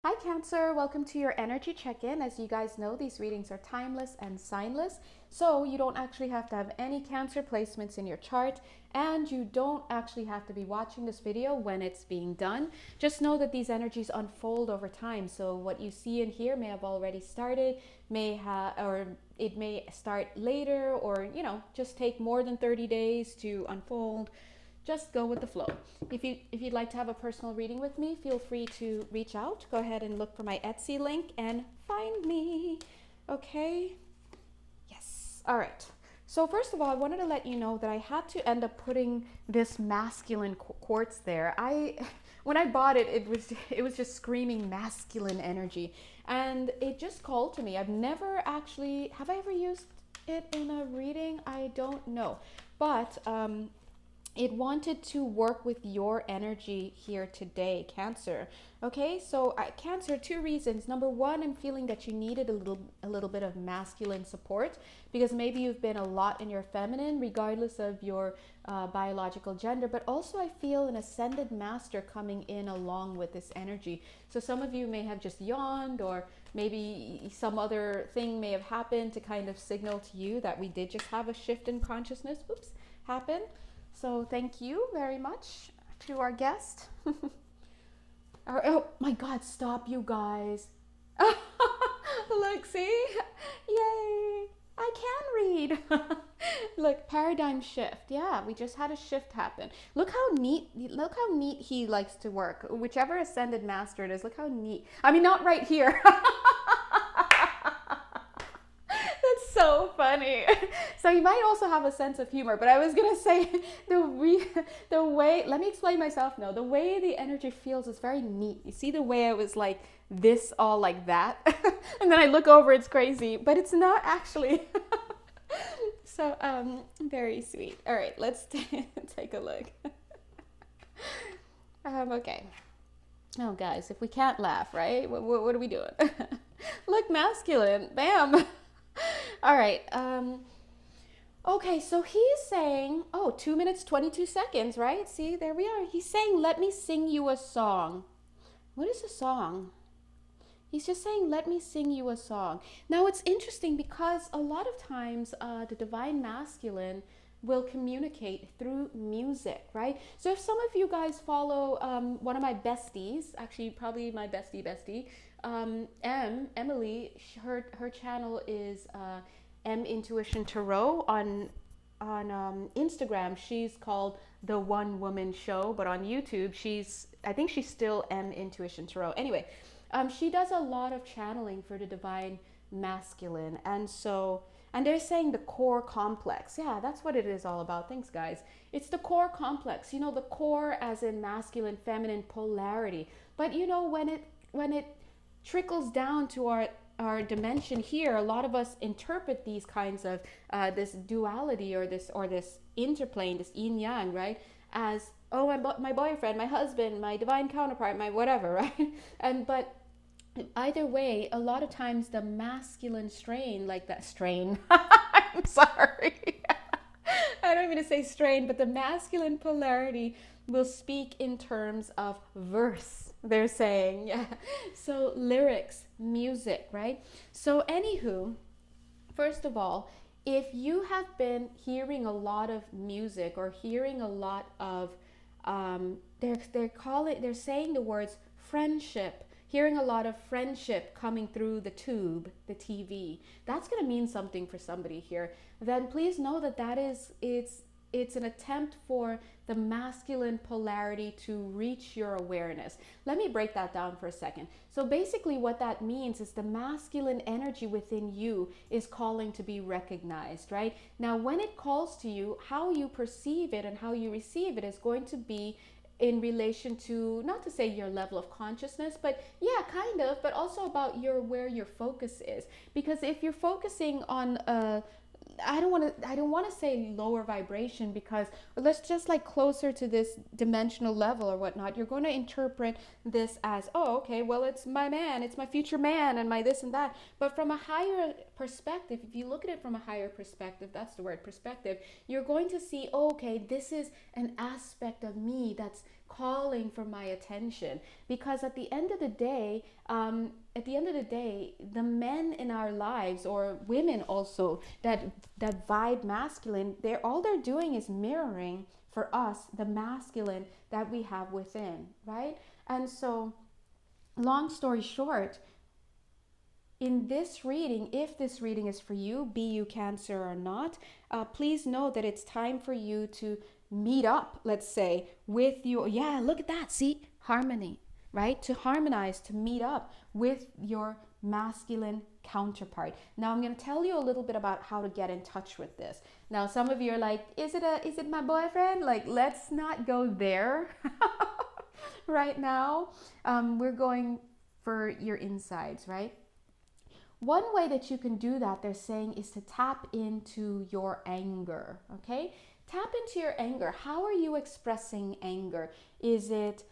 Hi Cancer, welcome to your energy check-in. As you guys know, these readings are timeless and signless, so you don't actually have to have any Cancer placements in your chart, and you don't actually have to be watching this video when it's being done. Just know that these energies unfold over time, so what you see and hear may have already started, or it may start later, or just take more than 30 days to unfold. Just go with the flow. If you'd like to have a personal reading with me, feel free to reach out. Go ahead and look for my Etsy link and find me. Okay? Yes. All right. So first of all, I wanted to let you know that I had to end up putting this masculine quartz there. When I bought it, it was just screaming masculine energy, and it just called to me. Have I ever used it in a reading? I don't know, but it wanted to work with your energy here today, Cancer. Okay, so Cancer, two reasons. Number one, I'm feeling that you needed a little bit of masculine support because maybe you've been a lot in your feminine, regardless of your biological gender. But also, I feel an ascended master coming in along with this energy. So some of you may have just yawned, or maybe some other thing may have happened to kind of signal to you that we did just have a shift in consciousness. Happen. So thank you very much to our guest. Oh my God, stop you guys. Look, see? Yay. I can read. Look, paradigm shift. Yeah, we just had a shift happen. Look how neat he likes to work. Whichever ascended master it is, look how neat. I mean, not right here. So funny. So you might also have a sense of humor, but I was gonna say the way. Let me explain myself now. The way the energy feels is very neat. You see the way I was like this, all like that, and then I look over, it's crazy, but it's not actually. So very sweet. All right, let's take a look. Okay. Oh, guys, if we can't laugh, right? What are we doing? Look, masculine. Bam. All right. Okay, so he's saying, 2 minutes, 22 seconds, right? See, there we are. He's saying, let me sing you a song. What is a song? He's just saying, let me sing you a song. Now, it's interesting because a lot of times the divine masculine will communicate through music, right? So if some of you guys follow one of my besties, actually probably my bestie, Emily, her channel is M Intuition Tarot on Instagram. She's called The One Woman Show, but on YouTube, I think she's still M Intuition Tarot. Anyway, she does a lot of channeling for the divine masculine, and they're saying the core complex. Yeah, that's what it is all about. Thanks, guys. It's the core complex. The core as in masculine, feminine polarity. But when it trickles down to our dimension here, a lot of us interpret these kinds of this duality or this interplane, this yin yang, right, as my boyfriend, my husband, my divine counterpart, my whatever, right? But either way, a lot of times the masculine strain, like that strain, I'm sorry. I don't mean to say strain, but the masculine polarity will speak in terms of verse, they're saying. Yeah. So lyrics, music, right? So anywho, first of all, if you have been hearing a lot of music or hearing a lot of they're saying the words friendship, hearing a lot of friendship coming through the tube, the TV, that's going to mean something for somebody here. Then please know that it's an attempt for the masculine polarity to reach your awareness. Let me break that down for a second. So basically what that means is the masculine energy within you is calling to be recognized, right? Now, when it calls to you, how you perceive it and how you receive it is going to be in relation to, not to say your level of consciousness, but yeah, kind of, but also about where your focus is. Because if you're focusing on I don't want to say lower vibration, because let's just like closer to this dimensional level or whatnot. You're going to interpret this as, oh, okay, well, it's my man, it's my future man, and my this and that. But from a higher perspective, if you look at it from a higher perspective, that's the word, perspective, you're going to see, oh, okay, this is an aspect of me that's calling for my attention. Because at the end of the day, the men in our lives, or women also, that vibe masculine, they're doing is mirroring for us the masculine that we have within, right? And so, long story short, in this reading, if this reading is for you, be you Cancer or not, please know that it's time for you to meet up, let's say, with your, yeah, look at that, see, harmony, right? To harmonize, to meet up with your masculine counterpart. Now I'm going to tell you a little bit about how to get in touch with this. Now some of you are like, is it my boyfriend? Like, let's not go there right now. We're going for your insides, right? One way that you can do that, they're saying, is to tap into your anger, okay? Tap into your anger. How are you expressing anger? Is it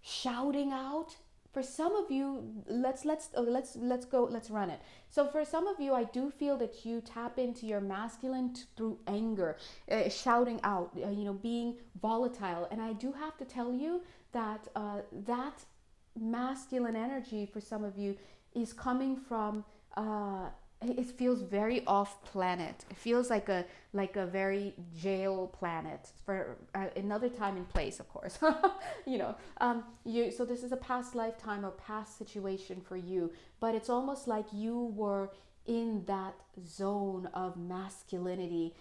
shouting out? For some of you, let's run it. So for some of you, I do feel that you tap into your masculine through anger, shouting out, being volatile. And I do have to tell you that that masculine energy for some of you is coming from it feels very off planet. It feels like a very jail planet for another time and place, of course. So this is a past lifetime or past situation for you, but it's almost like you were in that zone of masculinity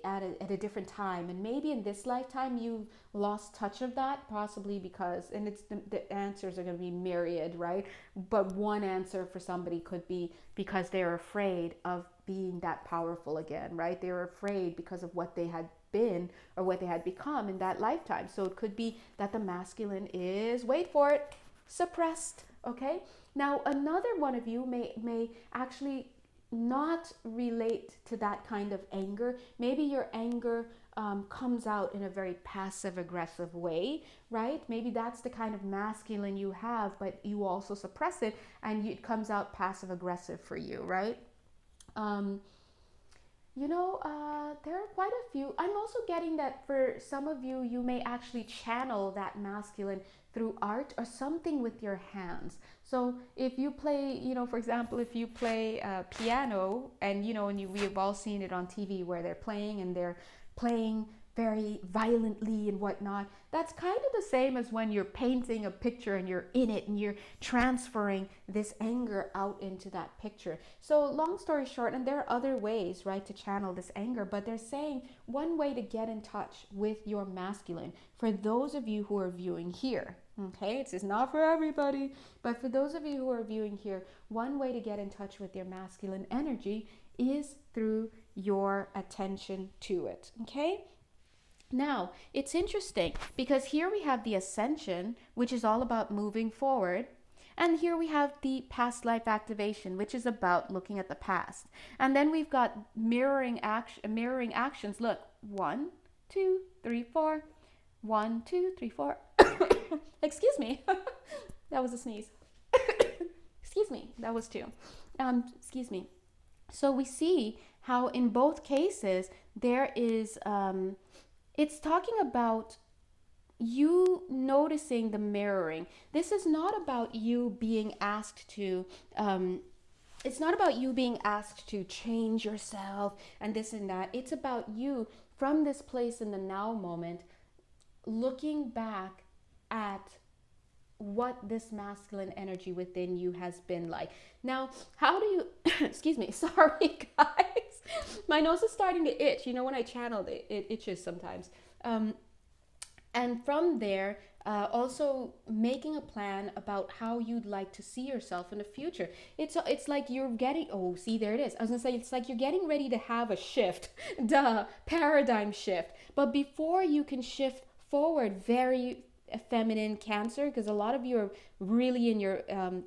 at a different time, and maybe in this lifetime you lost touch of that, possibly because, and it's the answers are going to be myriad, right? But one answer for somebody could be because they're afraid of being that powerful again, right? They're afraid because of what they had been or what they had become in that lifetime. So it could be that the masculine is, wait for it, suppressed. Okay, now another one of you may actually not relate to that kind of anger. Maybe your anger comes out in a very passive aggressive way, right? Maybe that's the kind of masculine you have, but you also suppress it and it comes out passive aggressive for you, right? There are quite a few. I'm also getting that for some of you, you may actually channel that masculine through art or something with your hands. So if you play, for example, if you play piano, and we have all seen it on TV where they're playing very violently and whatnot. That's kind of the same as when you're painting a picture and you're in it and you're transferring this anger out into that picture. So long story short, and there are other ways, right, to channel this anger, but they're saying one way to get in touch with your masculine, for those of you who are viewing here, okay, it's not for everybody, but for those of you who are viewing here, one way to get in touch with your masculine energy is through your attention to it, okay? Now, it's interesting because here we have the Ascension, which is all about moving forward. And here we have the past life activation, which is about looking at the past. And then we've got mirroring actions. Look, 1, 2, 3, 4. 1, 2, 3, 4. Excuse me. That was a sneeze. Excuse me. That was 2. Excuse me. So we see how in both cases there is... it's talking about you noticing the mirroring. This is not about you being asked to, it's not about you being asked to change yourself and this and that. It's about you from this place in the now moment, looking back at what this masculine energy within you has been like. Now, how do you, excuse me, sorry guys. My nose is starting to itch. When I channel it, it itches sometimes. And from there, also making a plan about how you'd like to see yourself in the future. It's like you're getting, oh, see, there it is. I was gonna say, it's like you're getting ready to have a shift, paradigm shift. But before you can shift forward very feminine Cancer, because a lot of you are really in your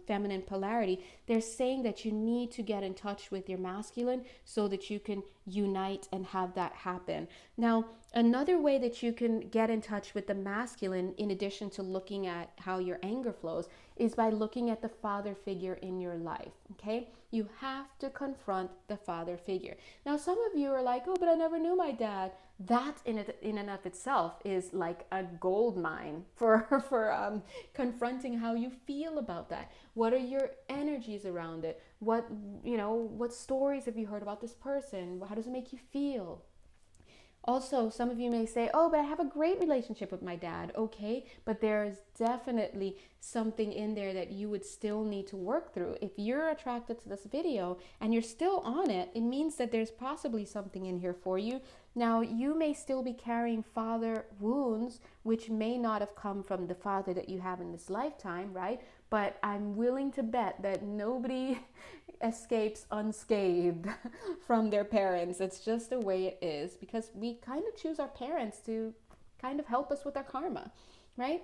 feminine polarity. They're saying that you need to get in touch with your masculine so that you can unite and have that happen. Now, another way that you can get in touch with the masculine, in addition to looking at how your anger flows, is by looking at the father figure in your life. Okay, you have to confront the father figure. Now, some of you are like, oh, but I never knew my dad. That in and of itself is like a gold mine for confronting how you feel about that. What are your energies around it? What stories have you heard about this person? How does it make you feel? Also, some of you may say, oh, but I have a great relationship with my dad. Okay, but there's definitely something in there that you would still need to work through. If you're attracted to this video and you're still on it, it means that there's possibly something in here for you. Now, you may still be carrying father wounds, which may not have come from the father that you have in this lifetime, right? But I'm willing to bet that nobody escapes unscathed from their parents. It's just the way it is, because we kind of choose our parents to kind of help us with our karma, right?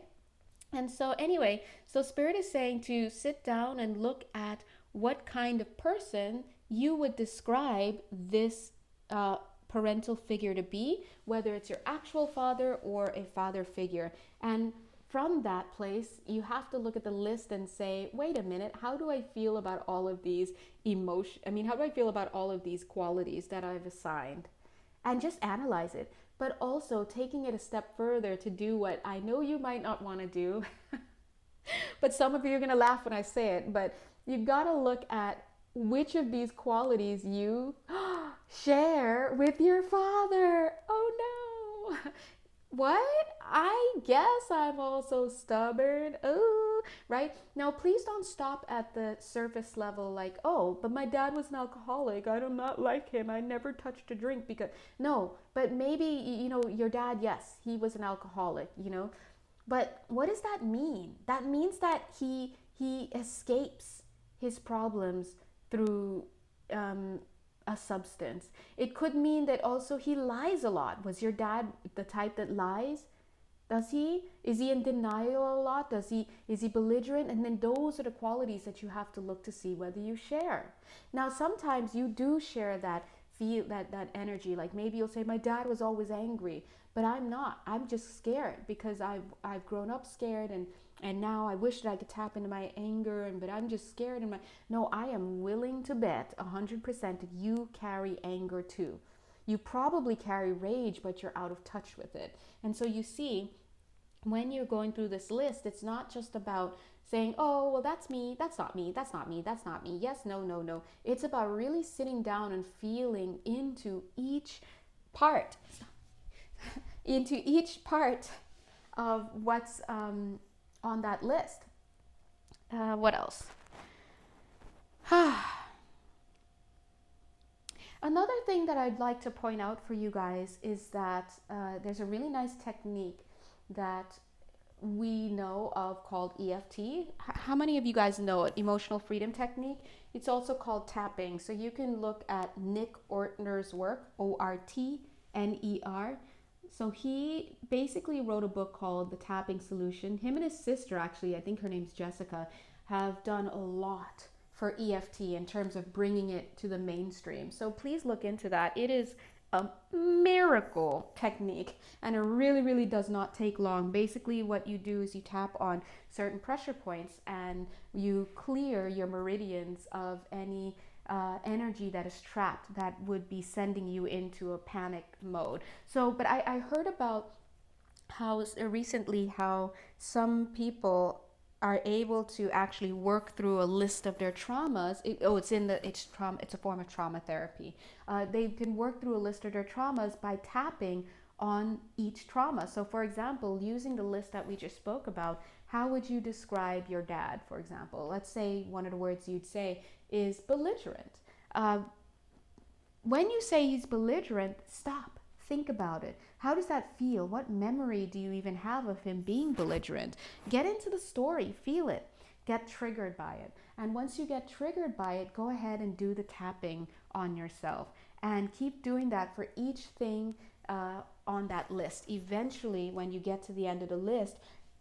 And so anyway, so Spirit is saying to sit down and look at what kind of person you would describe this parental figure to be, whether it's your actual father or a father figure. And from that place, you have to look at the list and say, wait a minute, how do I feel about all of these how do I feel about all of these qualities that I've assigned? And just analyze it. But also taking it a step further to do what I know you might not want to do. But some of you are going to laugh when I say it, but you've got to look at which of these qualities you share with your father. Oh no. What? I guess I'm also stubborn. Oh, right? Now, please don't stop at the surface level like, oh, but my dad was an alcoholic. I do not like him. I never touched a drink because... No, but maybe, your dad, yes, he was an alcoholic, But what does that mean? That means that he escapes his problems through a substance. It could mean that also he lies a lot. Was your dad the type that lies? Does he? Is he in denial a lot? Is he belligerent? And then those are the qualities that you have to look to see whether you share. Now, sometimes you do share that energy. Like maybe you'll say, my dad was always angry, but I'm not. I'm just scared because I've grown up scared, and now I wish that I could tap into my anger, but I'm just scared. No, I am willing to bet 100% that you carry anger too. You probably carry rage, but you're out of touch with it. And so you see, when you're going through this list, it's not just about saying, oh, well, that's me, that's not me, that's not me, that's not me, yes, no, no, no. It's about really sitting down and feeling into each part, of what's on that list. What else? Another thing that I'd like to point out for you guys is that there's a really nice technique that we know of called EFT. How many of you guys know it? Emotional freedom technique. It's also called tapping. So you can look at Nick Ortner's work, Ortner. So he basically wrote a book called The Tapping Solution. Him and his sister, actually, I think her name's Jessica, have done a lot for EFT in terms of bringing it to the mainstream. So please look into that. It is a miracle technique, and it really, really does not take long. Basically, what you do is you tap on certain pressure points and you clear your meridians of any energy that is trapped that would be sending you into a panic mode. So, but I heard about how recently how some people are able to actually work through a list of their traumas. It's a form of trauma therapy. They can work through a list of their traumas by tapping on each trauma. So for example, using the list that we just spoke about, how would you describe your dad, for example? Let's say one of the words you'd say is belligerent. When you say he's belligerent, stop. Think about it. How does that feel? What memory do you even have of him being belligerent? Get into the story, feel it, get triggered by it. And once you get triggered by it, go ahead and do the tapping on yourself. And keep doing that for each thing on that list. Eventually, when you get to the end of the list,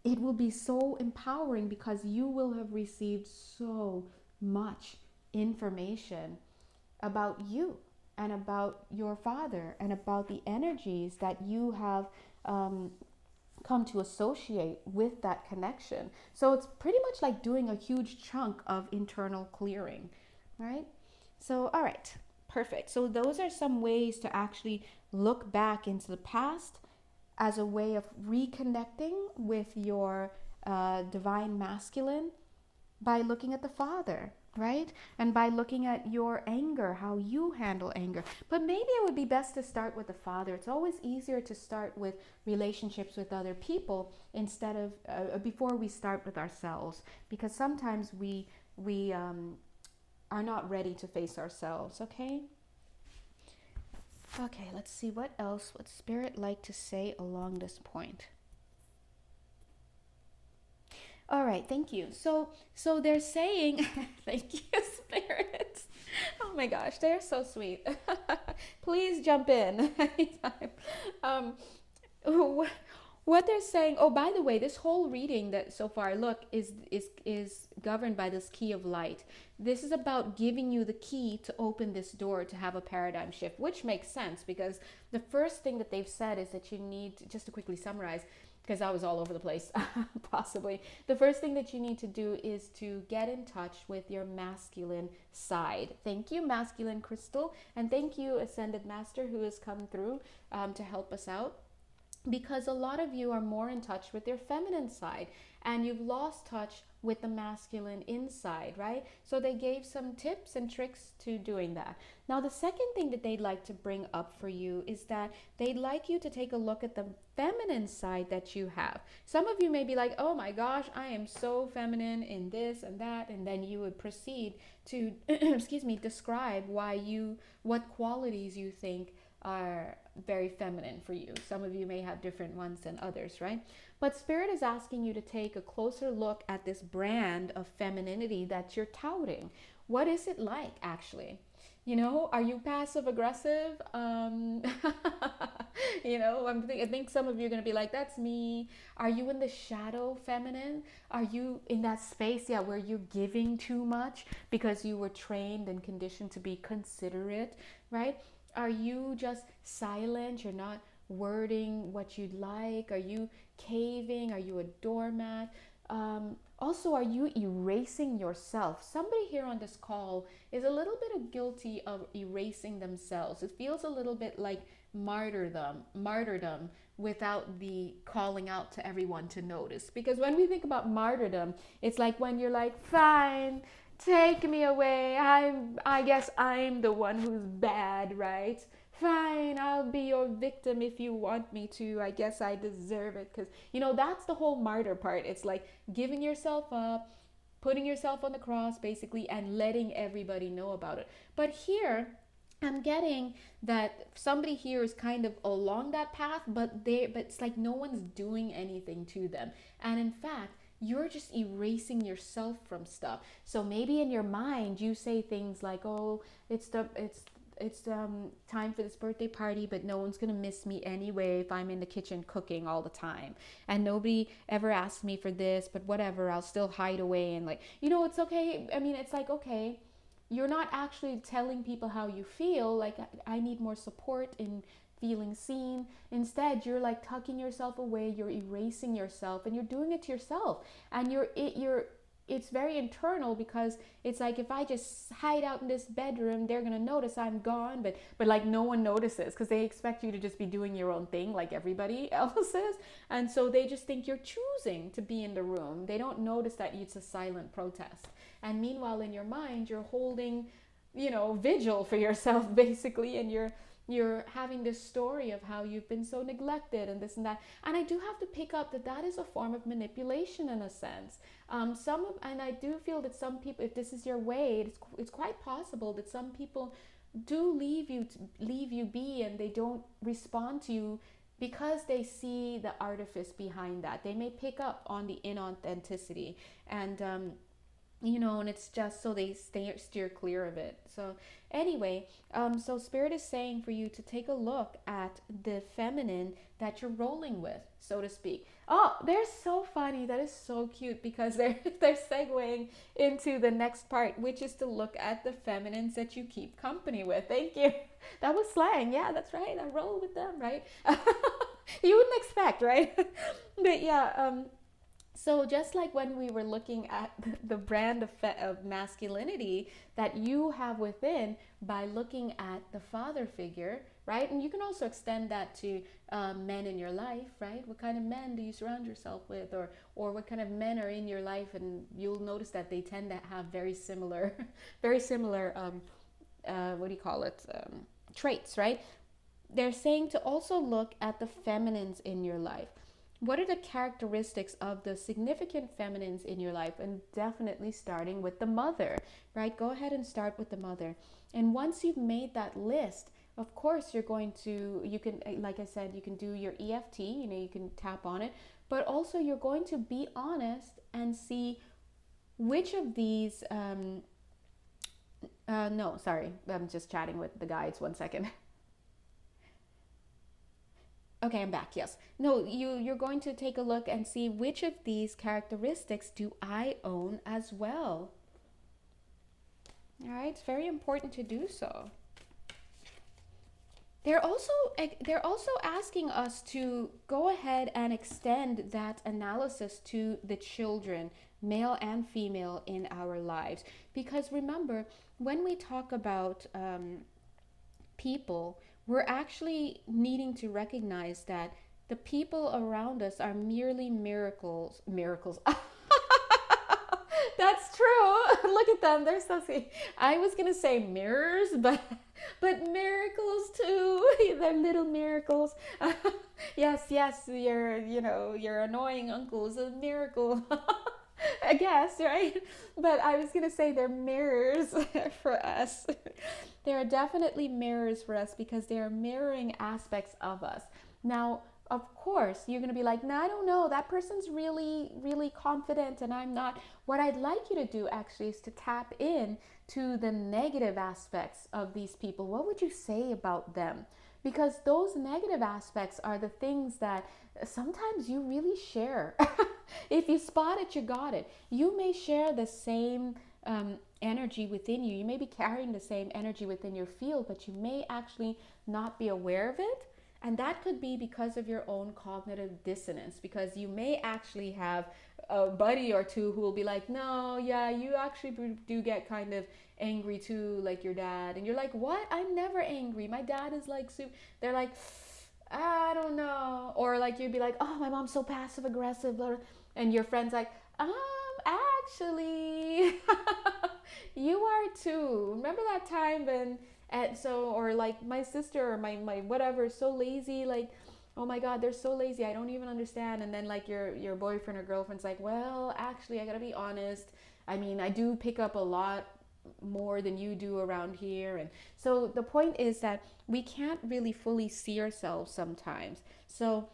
it will be so empowering because you will have received so much information about you and about your father and about the energies that you have come to associate with that connection. So it's pretty much like doing a huge chunk of internal clearing, right? So, all right, perfect. So those are some ways to actually look back into the past as a way of reconnecting with your divine masculine by looking at the father, right? And by looking at your anger, how you handle anger. But maybe it would be best to start with the father. It's always easier to start with relationships with other people instead of before we start with ourselves, because sometimes we are not ready to face ourselves. Okay, let's see what else would Spirit like to say along this point. All right, thank you. So they're saying, thank you, Spirit. Oh my gosh, they're so sweet. Please jump in anytime. Um, what they're saying. Oh, by the way, this whole reading that so far, look, is governed by this key of light. This is about giving you the key to open this door to have a paradigm shift, which makes sense because the first thing that they've said is that you need, just to quickly summarize, because I was all over the place, possibly. The first thing that you need to do is to get in touch with your masculine side. Thank you, Masculine Crystal. And thank you, Ascended Master, who has come through to help us out. Because a lot of you are more in touch with your feminine side and you've lost touch with the masculine inside, right? So they gave some tips and tricks to doing that. Now, the second thing that they'd like to bring up for you is that they'd like you to take a look at the feminine side that you have. Some of you may be like, oh my gosh, I am so feminine in this and that. And then you would proceed to, excuse me, describe what qualities you think are very feminine for you. Some of you may have different ones than others, right? But Spirit is asking you to take a closer look at this brand of femininity that you're touting. What is it like, actually? You know, are you passive aggressive? You know, I think some of you are going to be like, that's me. Are you in the shadow feminine? Are you in that space, where you're giving too much because you were trained and conditioned to be considerate, right? Are you just silent? You're not wording what you'd like? Are you caving? Are you a doormat? Also, are you erasing yourself? Somebody here on this call is a little bit guilty of erasing themselves. It feels a little bit like martyrdom without the calling out to everyone to notice. Because when we think about martyrdom, it's like when you're like, fine, take me away. I guess I'm the one who's bad, right? Fine, I'll be your victim if you want me to. I guess I deserve it. Because, that's the whole martyr part. It's like giving yourself up, putting yourself on the cross, basically, and letting everybody know about it. But here, I'm getting that somebody here is kind of along that path, but it's like no one's doing anything to them. And in fact, you're just erasing yourself from stuff. So maybe in your mind you say things like, oh, it's time for this birthday party, but no one's gonna miss me anyway if I'm in the kitchen cooking all the time, and nobody ever asks me for this, but whatever, I'll still hide away. And like, it's okay. I mean, it's like, okay, you're not actually telling people how you feel, like, I need more support in feeling seen. Instead, you're like tucking yourself away, you're erasing yourself, and you're doing it to yourself. And it's very internal, because it's like, if I just hide out in this bedroom, they're gonna notice I'm gone, but like no one notices, because they expect you to just be doing your own thing like everybody else is. And so they just think you're choosing to be in the room. They don't notice that it's a silent protest. And meanwhile, in your mind, you're holding, vigil for yourself, basically, and you're having this story of how you've been so neglected and this and that. And I do have to pick up that is a form of manipulation in a sense. And I do feel that some people, if this is your way, it's quite possible that some people do leave you be, and they don't respond to you because they see the artifice behind that. They may pick up on the inauthenticity. And and it's just so they steer clear of it. So anyway, so spirit is saying for you to take a look at the feminine that you're rolling with, so to speak. Oh, they're so funny. That is so cute because they're segueing into the next part, which is to look at the feminines that you keep company with. Thank you. That was slang. Yeah, that's right. I roll with them, right? You wouldn't expect, right? But yeah, so just like when we were looking at the brand of masculinity that you have within by looking at the father figure, right? And you can also extend that to men in your life, right? What kind of men do you surround yourself with, or what kind of men are in your life? And you'll notice that they tend to have very similar, very similar. What do you call it? Traits, right? They're saying to also look at the feminines in your life. What are the characteristics of the significant feminines in your life? And definitely starting with the mother, right? Go ahead and start with the mother. And once you've made that list, of course, you can, like I said, you can do your EFT, you can tap on it, but also you're going to be honest and see which of these, no, sorry, I'm just chatting with the guides, 1 second. Okay, I'm back. Yes. No, you're going to take a look and see which of these characteristics do I own as well. All right, it's very important to do so. They're also asking us to go ahead and extend that analysis to the children, male and female, in our lives. Because remember, when we talk about people, we're actually needing to recognize that the people around us are merely miracles. That's true. Look at them. They're so sweet. I was going to say mirrors, but miracles too. They're little miracles. Yes, your annoying uncle is a miracle. I guess, right? But I was going to say they're mirrors for us. They are definitely mirrors for us because they are mirroring aspects of us. Now, of course, you're going to be like, no, I don't know. That person's really, really confident and I'm not. What I'd like you to do actually is to tap in to the negative aspects of these people. What would you say about them? Because those negative aspects are the things that sometimes you really share. If you spot it, you got it. You may share the same energy within you. You may be carrying the same energy within your field, but you may actually not be aware of it. And that could be because of your own cognitive dissonance, because you may actually have a buddy or two who will be like, no, yeah, you actually do get kind of angry too, like your dad. And you're like, what? I'm never angry. My dad is like, they're like, I don't know. Or like you'd be like, oh, my mom's so passive aggressive. And your friend's like, actually, you are too. Remember that time when, and so, or like my sister or my whatever is so lazy, like, oh my god, they're so lazy, I don't even understand. And then like your boyfriend or girlfriend's like, well, actually, I gotta be honest, I mean, I do pick up a lot more than you do around here. And so the point is that we can't really fully see ourselves sometimes. So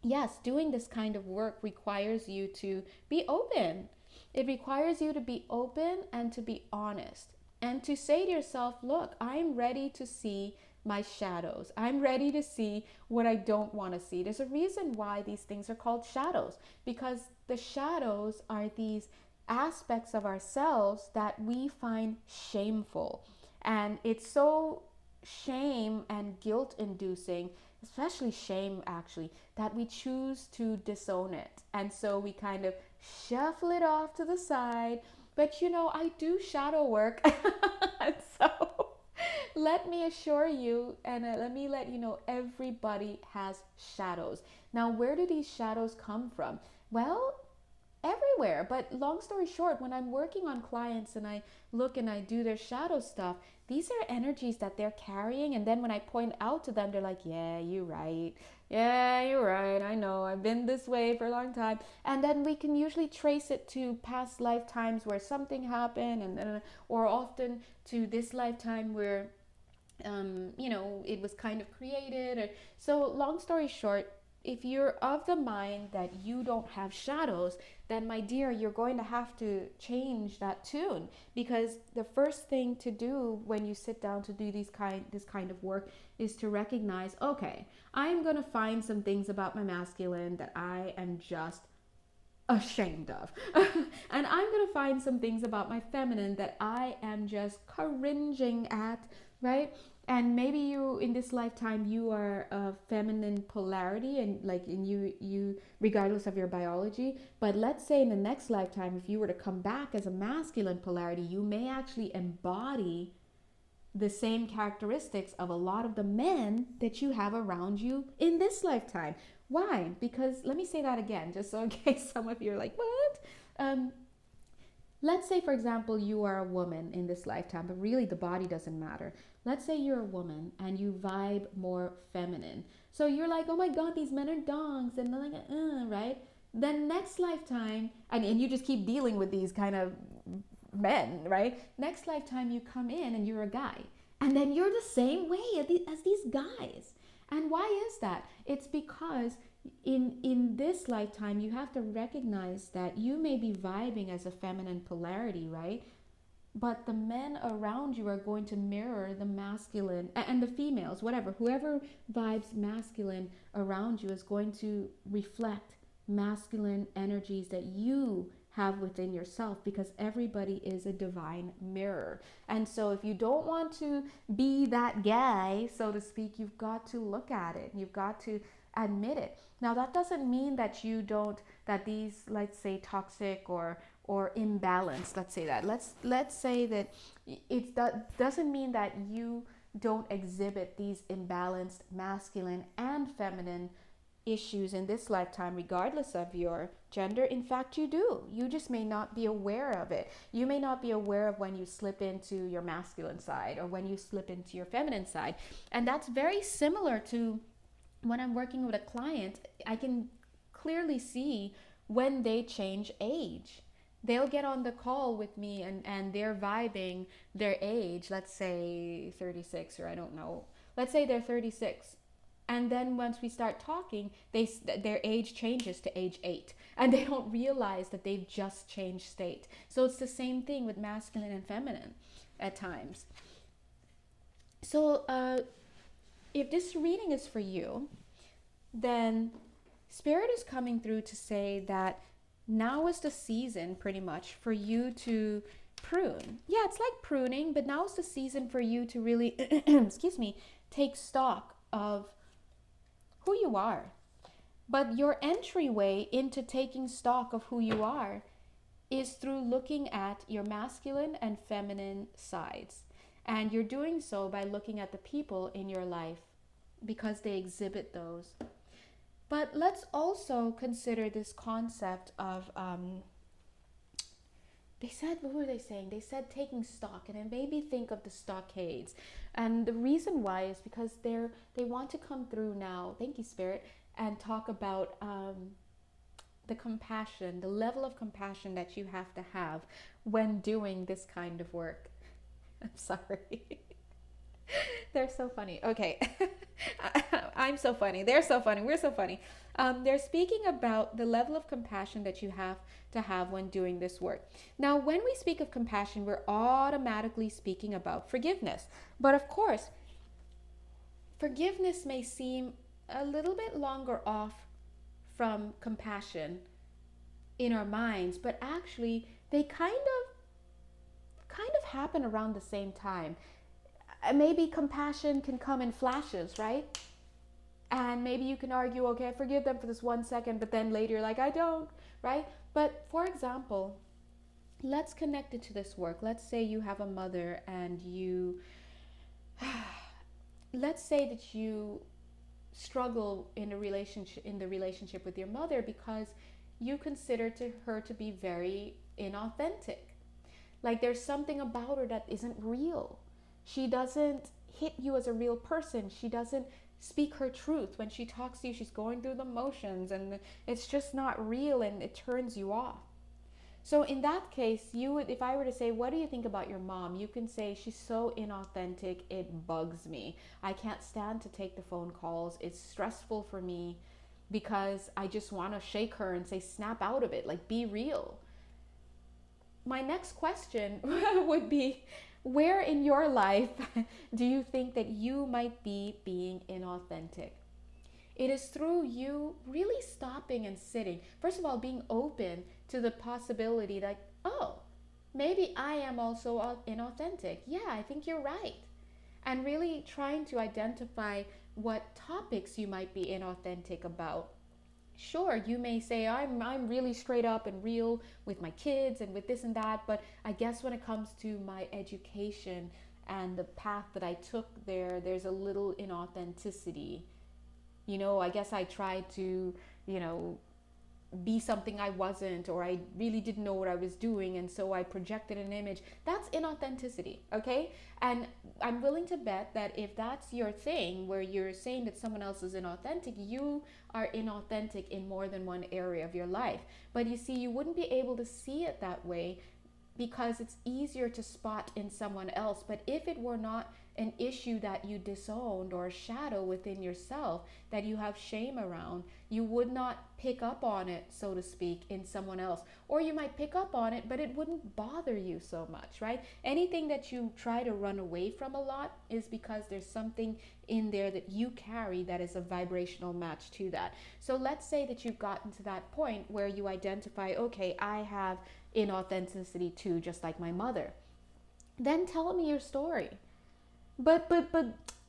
yes, doing this kind of work requires you to be open. It requires you to be open and to be honest and to say to yourself, look, I'm ready to see my shadows. I'm ready to see what I don't want to see. There's a reason why these things are called shadows, because the shadows are these aspects of ourselves that we find shameful. And it's so shame and guilt inducing, especially shame actually, that we choose to disown it. And so we kind of shuffle it off to the side. But I do shadow work. And so let me assure you, and let me let you know, everybody has shadows. Now, where do these shadows come from? Well, everywhere. But long story short, when I'm working on clients and I look and I do their shadow stuff, these are energies that they're carrying. And then when I point out to them, they're like, yeah, you're right. Yeah, you're right. I know. I've been this way for a long time. And then we can usually trace it to past lifetimes where something happened, and then, or often to this lifetime where it was kind of created. So long story short, if you're of the mind that you don't have shadows, then my dear, you're going to have to change that tune, because the first thing to do when you sit down to do this kind of work is to recognize, okay, I'm going to find some things about my masculine that I am just ashamed of. And I'm going to find some things about my feminine that I am just cringing at, right? And maybe you in this lifetime you are a feminine polarity, and like in you regardless of your biology, but let's say in the next lifetime if you were to come back as a masculine polarity, you may actually embody the same characteristics of a lot of the men that you have around you in this lifetime. Why? Because, let me say that again, just so in case some of you are like, what? Let's say, for example, you are a woman in this lifetime, but really the body doesn't matter. Let's say you're a woman and you vibe more feminine. So you're like, oh my God, these men are dongs, and they're like, right? Then next lifetime, and you just keep dealing with these kind of men, right? Next lifetime you come in and you're a guy, and then you're the same way as these guys. And why is that? It's because in this lifetime you have to recognize that you may be vibing as a feminine polarity, right? But the men around you are going to mirror the masculine, and the females, whatever, whoever vibes masculine around you is going to reflect masculine energies that you have within yourself, because everybody is a divine mirror. And so if you don't want to be that guy, so to speak, you've got to look at it. You've got to admit it. Now that doesn't mean that you don't, that these, let's say, toxic or imbalanced, let's say that. Let's say that that doesn't mean that you don't exhibit these imbalanced masculine and feminine issues in this lifetime, regardless of your gender. In fact, you do. You just may not be aware of it. You may not be aware of when you slip into your masculine side or when you slip into your feminine side. And that's very similar to when I'm working with a client. I can clearly see when they change age. They'll get on the call with me and they're vibing their age, let's say 36, or I don't know. Let's say they're 36. And then once we start talking, their age changes to age 8. And they don't realize that they've just changed state. So it's the same thing with masculine and feminine at times. So if this reading is for you, then Spirit is coming through to say that now is the season pretty much for you to prune. Yeah, it's like pruning, but now is the season for you to really, excuse me, take stock of who you are. But your entryway into taking stock of who you are is through looking at your masculine and feminine sides. And you're doing so by looking at the people in your life because they exhibit those. But let's also consider this concept of, they said, what were they saying? They said taking stock, and it made me think of the stockades. And the reason why is because they want to come through now, thank you, Spirit, and talk about the compassion, the level of compassion that you have to have when doing this kind of work. I'm sorry. They're so funny. Okay. I'm so funny. They're so funny. We're so funny. They're speaking about the level of compassion that you have to have when doing this work. Now, when we speak of compassion, we're automatically speaking about forgiveness. But of course, forgiveness may seem a little bit longer off from compassion in our minds, but actually they kind of happen around the same time. Maybe compassion can come in flashes, right? And maybe you can argue, okay, I forgive them for this 1 second, but then later you're like, I don't, right? But for example, let's connect it to this work. Let's say you have a mother and let's say that you struggle in the relationship with your mother because you consider her to be very inauthentic. Like there's something about her that isn't real. She doesn't hit you as a real person. She doesn't speak her truth. When she talks to you, she's going through the motions and it's just not real and it turns you off. So in that case, if I were to say, what do you think about your mom? You can say, she's so inauthentic, it bugs me. I can't stand to take the phone calls. It's stressful for me. because I just want to shake her and say, snap out of it, like be real. My next question would be, where in your life do you think that you might be being inauthentic? It is through you really stopping and sitting. First of all, being open to the possibility that, oh, maybe I am also inauthentic. Yeah, I think you're right. And really trying to identify what topics you might be inauthentic about. Sure, you may say I'm really straight up and real with my kids and with this and that, but I guess when it comes to my education and the path that I took there, there's a little inauthenticity. I guess I tried to, you know, be something I wasn't, or I really didn't know what I was doing, and so I projected an image. That's inauthenticity, okay? And I'm willing to bet that if that's your thing, where you're saying that someone else is inauthentic, you are inauthentic in more than one area of your life. But you see, you wouldn't be able to see it that way because it's easier to spot in someone else. But if it were not an issue that you disowned, or a shadow within yourself that you have shame around, you would not pick up on it, so to speak, in someone else. Or you might pick up on it, but it wouldn't bother you so much, right? Anything that you try to run away from a lot is because there's something in there that you carry that is a vibrational match to that. So let's say that you've gotten to that point where you identify, okay, I have inauthenticity too, just like my mother. Then tell me your story. But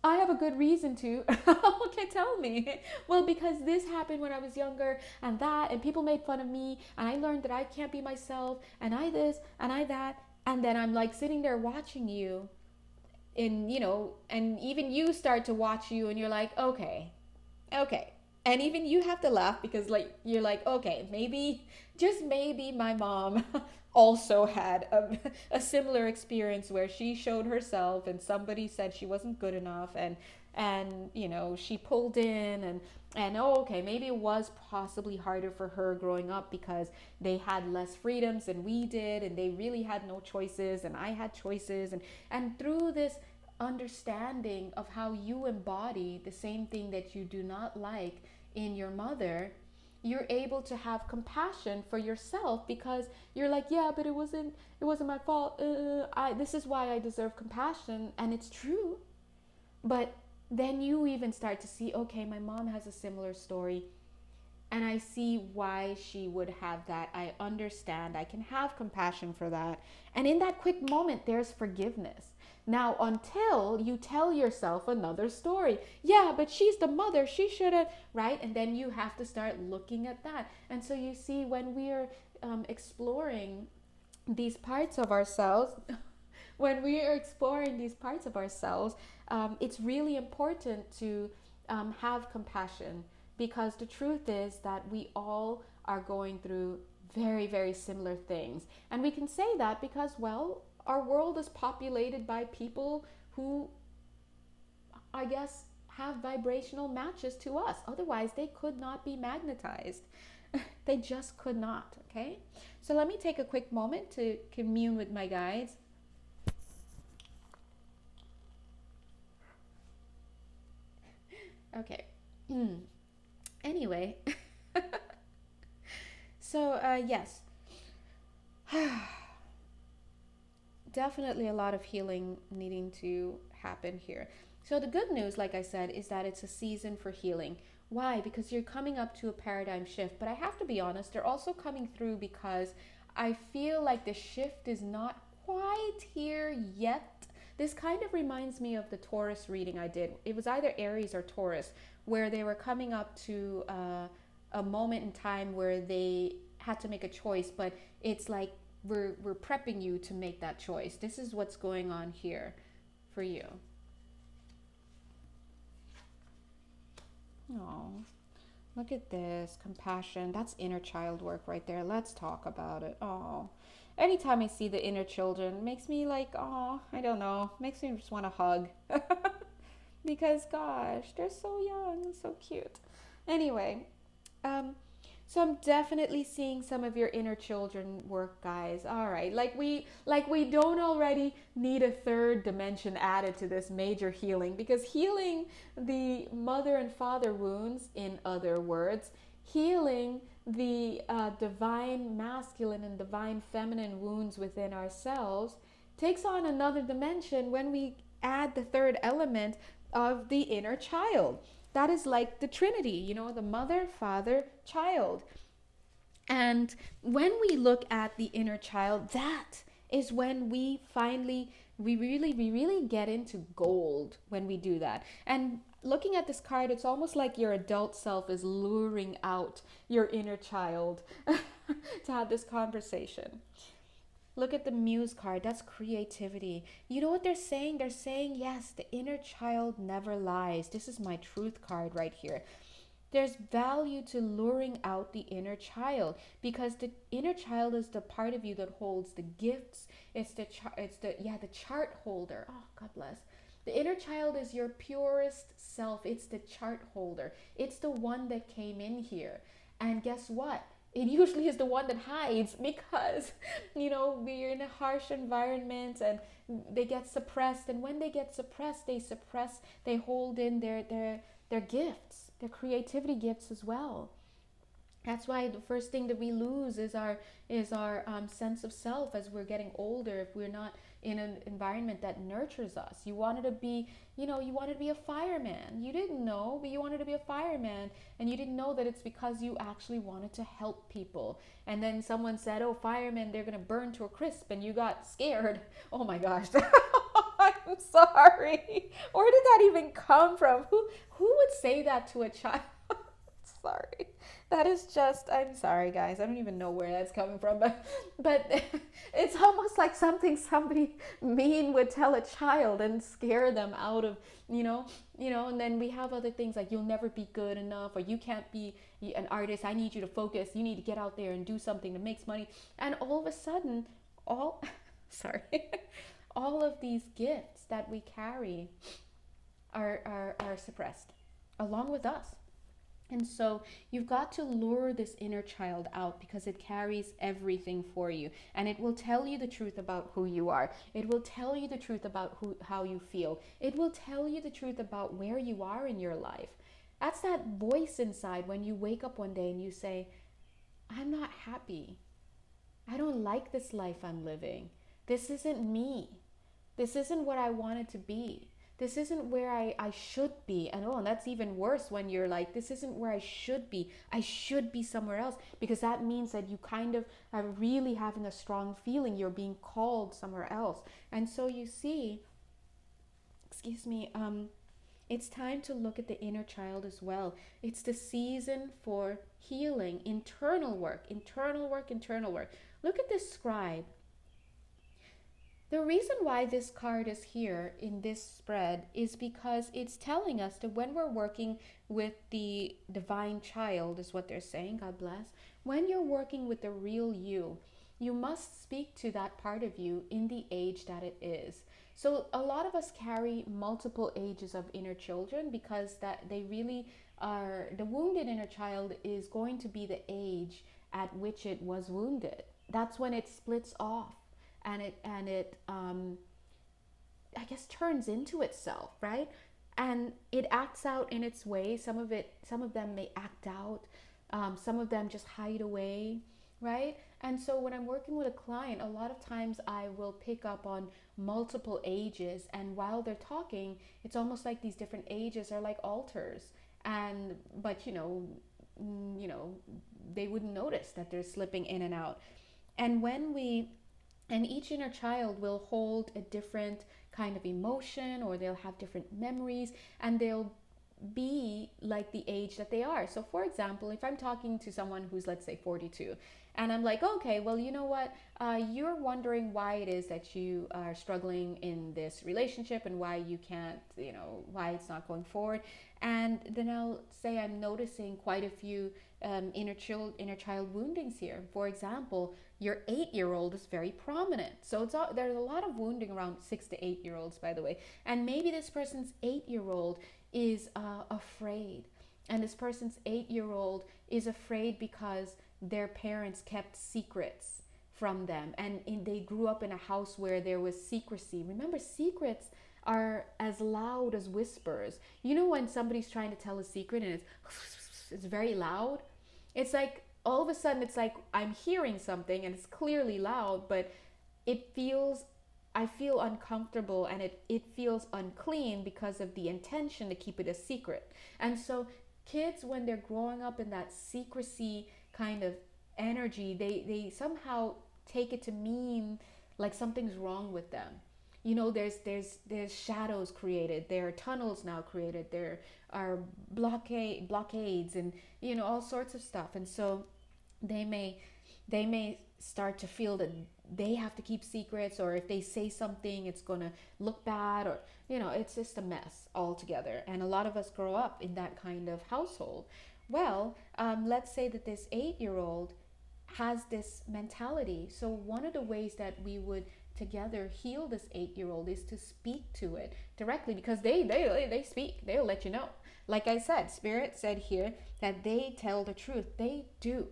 I have a good reason to. Okay, tell me. Well, because this happened when I was younger, and that, and people made fun of me, and I learned that I can't be myself, and I this, and I that, and then I'm like sitting there watching you, and even you start to watch you, and you're like, okay, okay. And even you have to laugh because like you're like, okay, maybe, just maybe my mom also had a similar experience where she showed herself and somebody said she wasn't good enough, and she pulled in, and oh, okay, maybe it was possibly harder for her growing up because they had less freedoms than we did, and they really had no choices, and I had choices, and through this understanding of how you embody the same thing that you do not like in your mother, you're able to have compassion for yourself, because you're like, yeah, but it wasn't my fault. This is why I deserve compassion, and it's true. But then you even start to see, okay, my mom has a similar story, and I see why she would have that. I understand. I can have compassion for that. And in that quick moment, there's forgiveness. Now, until you tell yourself another story. Yeah, but she's the mother. She should have, right? And then you have to start looking at that. And so you see, when we're exploring these parts of ourselves, when we are exploring these parts of ourselves, it's really important to have compassion, because the truth is that we all are going through very, very similar things. And we can say that because, well, our world is populated by people who, I guess, have vibrational matches to us. Otherwise, they could not be magnetized. They just could not, okay? So let me take a quick moment to commune with my guides. Okay. Anyway, so yes, definitely a lot of healing needing to happen here. So the good news, like I said, is that it's a season for healing. Why? Because you're coming up to a paradigm shift. But I have to be honest, they're also coming through because I feel like the shift is not quite here yet. This kind of reminds me of the Taurus reading I did. It was either Aries or Taurus, where they were coming up to a moment in time where they had to make a choice, but it's like we're prepping you to make that choice. This is what's going on here for you. Oh, look at this. Compassion. That's inner child work right there. Let's talk about it. Oh, anytime I see the inner children, it makes me like, oh, I don't know, makes me just want to hug. Because gosh, they're so young and so cute. Anyway, So I'm definitely seeing some of your inner children work, guys. All right. Like we don't already need a third dimension added to this major healing, because healing the mother and father wounds, in other words, healing the divine masculine and divine feminine wounds within ourselves takes on another dimension when we add the third element of the inner child. That is like the Trinity, the mother, father, child. And when we look at the inner child, that is when we really get into gold when we do that. And looking at this card, it's almost like your adult self is luring out your inner child to have this conversation. Look at the Muse card. That's creativity. You know what they're saying? They're saying, yes, the inner child never lies. This is my truth card right here. There's value to luring out the inner child, because the inner child is the part of you that holds the gifts. It's the chart holder. Oh, God bless. The inner child is your purest self. It's the chart holder. It's the one that came in here. And guess what? It usually is the one that hides, because we're in a harsh environment and they get suppressed. And when they get suppressed, they hold in their gifts, their creativity gifts as well. That's why the first thing that we lose is our sense of self as we're getting older, if we're not in an environment that nurtures us. You wanted to be a fireman. You didn't know, but you wanted to be a fireman, and you didn't know that it's because you actually wanted to help people. And then someone said, "Oh, firemen, they're gonna burn to a crisp," and you got scared. Oh my gosh. I'm sorry. Where did that even come from? Who would say that to a child? Sorry. That is just, I'm sorry, guys. I don't even know where that's coming from, but it's almost like something somebody mean would tell a child and scare them out of, and then we have other things like, you'll never be good enough, or you can't be an artist. I need you to focus. You need to get out there and do something that makes money. And all of a sudden, sorry, all of these gifts that we carry are suppressed along with us. And so you've got to lure this inner child out, because it carries everything for you. And it will tell you the truth about who you are. It will tell you the truth about how you feel. It will tell you the truth about where you are in your life. That's that voice inside when you wake up one day and you say, I'm not happy. I don't like this life I'm living. This isn't me. This isn't what I wanted to be. This isn't where I should be. And that's even worse when you're like, this isn't where I should be. I should be somewhere else, because that means that you kind of are really having a strong feeling you're being called somewhere else. And so you see, it's time to look at the inner child as well. It's the season for healing, internal work. Look at this scribe. The reason why this card is here in this spread is because it's telling us that when we're working with the divine child, is what they're saying, God bless, when you're working with the real you, you must speak to that part of you in the age that it is. So a lot of us carry multiple ages of inner children, because that they really are, the wounded inner child is going to be the age at which it was wounded. That's when it splits off. And it I guess turns into itself, right? And it acts out in its way. Some of them may act out. Some of them just hide away, right? And so when I'm working with a client, a lot of times I will pick up on multiple ages, and while they're talking, it's almost like these different ages are like altars. But they wouldn't notice that they're slipping in and out. And each inner child will hold a different kind of emotion, or they'll have different memories, and they'll be like the age that they are. So for example, if I'm talking to someone who's, let's say, 42, and I'm like, okay, well, you know what? You're wondering why it is that you are struggling in this relationship, and why you can't, why it's not going forward. And then I'll say I'm noticing quite a few inner child woundings here. For example, your 8-year-old is very prominent. So there's a lot of wounding around 6 to 8-year-olds, by the way. And maybe this person's 8-year-old is afraid. And this person's 8-year-old is afraid because their parents kept secrets from them, and they grew up in a house where there was secrecy. Remember, secrets are as loud as whispers. You know, when somebody's trying to tell a secret and it's very loud, it's like all of a sudden it's like I'm hearing something and it's clearly loud, but it feels, I feel uncomfortable, and it feels unclean because of the intention to keep it a secret. And so kids, when they're growing up in that secrecy kind of energy, they somehow take it to mean like something's wrong with them. You know, there's shadows created, there are tunnels now created, there are blockades, and you know, all sorts of stuff. And so they may start to feel that they have to keep secrets, or if they say something it's going to look bad, or you know, it's just a mess altogether. And a lot of us grow up in that kind of household. Well, let's say that this 8-year-old has this mentality. So one of the ways that we would together heal this 8-year-old is to speak to it directly, because they speak, they'll let you know. Like I said, Spirit said here that they tell the truth, they do.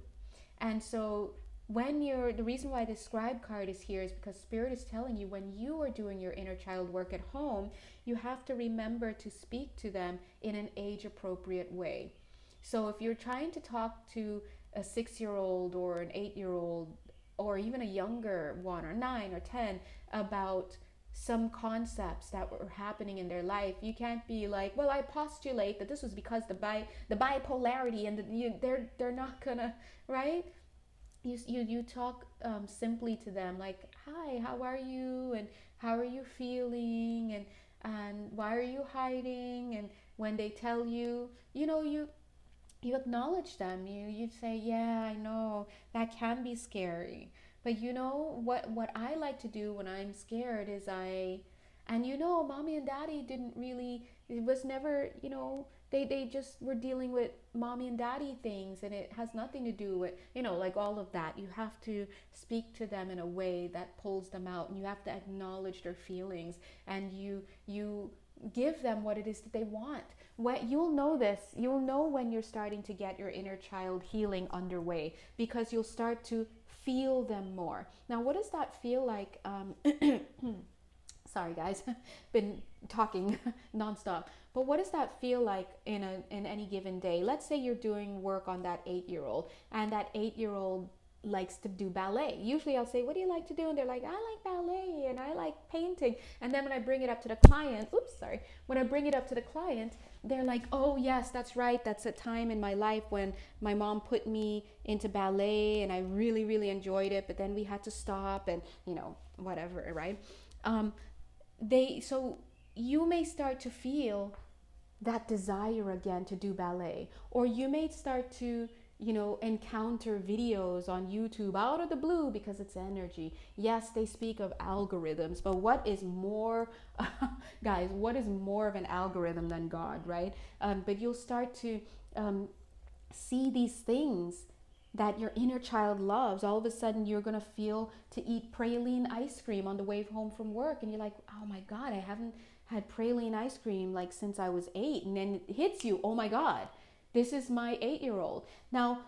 And so when you're, the reason why the scribe card is here is because Spirit is telling you, when you are doing your inner child work at home, you have to remember to speak to them in an age appropriate way. So if you're trying to talk to a 6-year-old or an 8-year-old, or even a younger one, or 9 or 10, about some concepts that were happening in their life, you can't be like, well, I postulate that this was because the bipolarity, and they're not gonna, right? You talk simply to them, like, hi, how are you, and how are you feeling, and why are you hiding? And when they tell you, you know, you acknowledge them. You say, yeah, I know that can be scary, but you know what I like to do when I'm scared is and you know, mommy and daddy didn't really, it was never, you know, they just were dealing with mommy and daddy things, and it has nothing to do with, you know, like all of that. You have to speak to them in a way that pulls them out, and you have to acknowledge their feelings, and you give them what it is that they want. What you'll know this, you'll know when you're starting to get your inner child healing underway, because you'll start to feel them more. Now, what does that feel like? Sorry guys, been talking nonstop. But what does that feel like in any given day? Let's say you're doing work on that 8-year-old, and that 8-year-old likes to do ballet. Usually I'll say, what do you like to do? And they're like, I like ballet and I like painting. And then when I bring it up to the client, when I bring it up to the client, they're like, oh yes, that's right, that's a time in my life when my mom put me into ballet and I really, really enjoyed it, but then we had to stop, and you know, whatever, right? So you may start to feel that desire again to do ballet, or you may start to, you know, encounter videos on YouTube out of the blue because it's energy. Yes, they speak of algorithms, but what is more, guys, what is more of an algorithm than God, right? But you'll start to see these things that your inner child loves. All of a sudden, you're going to feel to eat praline ice cream on the way home from work, and you're like, oh my God, I haven't had praline ice cream like since I was 8. And then it hits you, oh my God, this is my 8-year-old. Now,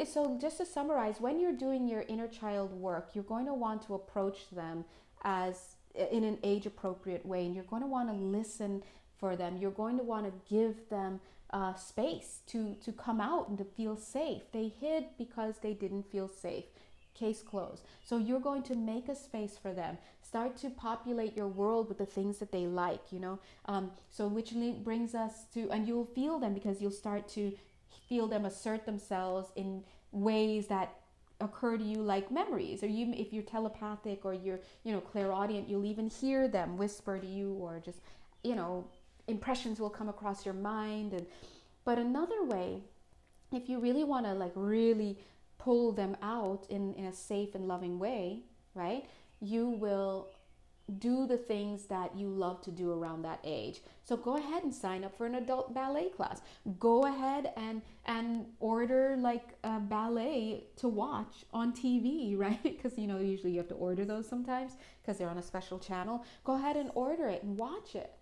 so just to summarize, when you're doing your inner child work, you're going to want to approach them as in an age appropriate way, and you're going to want to listen for them. You're going to want to give them space to come out and to feel safe. They hid because they didn't feel safe. Case closed. So you're going to make a space for them. Start to populate your world with the things that they like, you know. So which brings us to, and you'll feel them, because you'll start to feel them assert themselves in ways that occur to you like memories, or you, if you're telepathic or you're, you know, clairaudient, you'll even hear them whisper to you, or just, you know, impressions will come across your mind. But another way, if you really want to like really pull them out in a safe and loving way, right, you will do the things that you love to do around that age. So go ahead and sign up for an adult ballet class. Go ahead and order like a ballet to watch on TV, right? Because you know, usually you have to order those sometimes because they're on a special channel. Go ahead and order it and watch it.